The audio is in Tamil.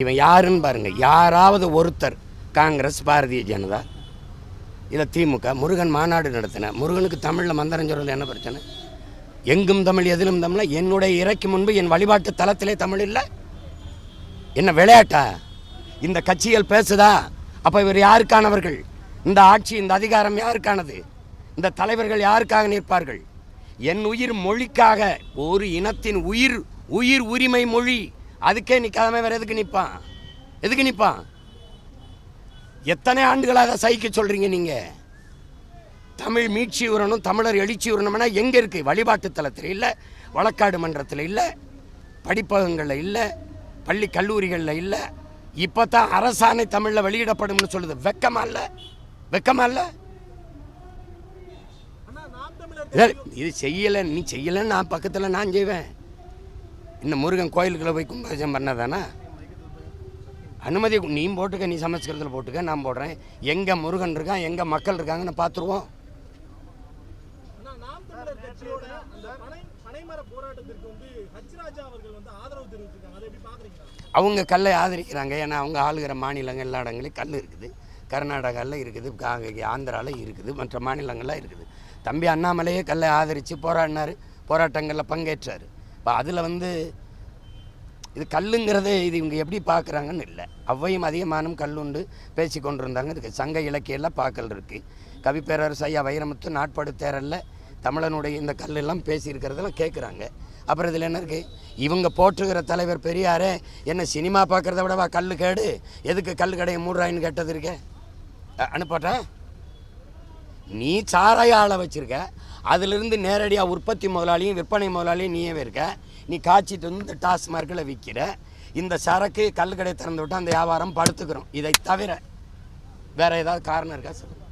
இவன் யாருன்னு பாருங்க. யாராவது ஒருத்தர் காங்கிரஸ், பாரதிய ஜனதா, இல்லை திமுக, முருகன் மாநாடு நடத்தின முருகனுக்கு தமிழில் மந்திரம் சொல்றது என்ன பிரச்சனை? எங்கும் தமிழ் எதிலும் தமிழ். என்னுடைய இறைக்கு முன்பு என் வழிபாட்டு தளத்திலே தமிழ் இல்லை. என்ன விளையாட்டா? இந்த கட்சிகள் பேசுதா? அப்போ இவர் யாருக்கானவர்கள்? இந்த ஆட்சி, இந்த அதிகாரம் யாருக்கானது? இந்த தலைவர்கள் யாருக்காக நிற்பார்கள்? என் உயிர் மொழிக்காக, ஒரு இனத்தின் உயிர் உரிமை மொழி, அதுக்கே நிற்காதவன் வேற எதுக்கு நிற்பான்? எதுக்கு நிற்பான்? எத்தனை ஆண்டுகளாக சகிக்க சொல்றீங்க நீங்க? தமிழ் மீட்சி உரணும், தமிழர் எழுச்சி உரணும்னா எங்க இருக்கு? வழிபாட்டு தலத்தில் இல்லை, வழக்காடு மன்றத்தில் இல்லை, படிப்பகங்களில் இல்லை, பள்ளி கல்லூரிகளில் இல்லை. இப்போ தான் அரசாணை தமிழில் வெளியிடப்படும்னு சொல்லுது. வெக்கமா இல்லை? வெக்கமா இல்லை? இது செய்யலை, நீ செய்யலைன்னு நான் பக்கத்தில் நான் செய்வேன். இந்த முருகன் கோயிலுக்குள்ள போய் கும்பாபிஷேகம் பண்ணதானா? அனுமதி நீ போட்டுக்க, நீ சமஸ்கிருதத்தில் போட்டுக்க, நான் போடுறேன். எங்கே முருகன் இருக்கான், எங்கே மக்கள் இருக்காங்கன்னு பார்த்துருவோம். அவங்க கல்லை ஆதரிக்கிறாங்க. ஏன்னா அவங்க ஆளுகிற மாநிலங்கள் எல்லா இடங்களையும் கல் இருக்குது. கர்நாடகாவில் இருக்குது, ஆந்திராவில் இருக்குது, மற்ற மாநிலங்கள்லாம் இருக்குது. தம்பி அண்ணாமலையே கல்லை ஆதரித்து போராடினார், போராட்டங்களில் பங்கேற்றார். இப்போ அதில் இது கல்லுங்கிறதே இது இவங்க எப்படி பார்க்குறாங்கன்னு இல்லை. அவ்வையும் அதிகமானும் கல்லுண்டு பேசி கொண்டு இருந்தாங்க. இதுக்கு சங்க இலக்கியெல்லாம் பார்க்கல் இருக்குது. கவி பேரரசு ஐயா வைரமுத்து நாட்படு தேரலில் தமிழனுடைய இந்த கல்லெல்லாம் பேசியிருக்கிறதெல்லாம் கேட்குறாங்க. அப்புறம் இதில் என்ன இருக்குது? இவங்க போற்றுகிற தலைவர் பெரியாரே என்ன சினிமா பார்க்குறத விடவா கல் கேடு? எதுக்கு கல் கடையை மூடுறாயின்னு கேட்டது இருக்க அனுப்பாட்டா? நீ சாராய ஆளை வச்சுருக்க, அதிலிருந்து நேரடியாக உற்பத்தி முதலாளியும் விற்பனை முதலாளியும் நீயே இருக்க. நீ காய்ச்சிட்டு இந்த டாஸ்மார்க்கில் விற்கிற. இந்த சரக்கு கல் கடை திறந்து விட்டு அந்த வியாபாரம் படுத்துக்கிறோம். இதை தவிர வேறு ஏதாவது காரணம் இருக்கா? சொல்லுங்கள்.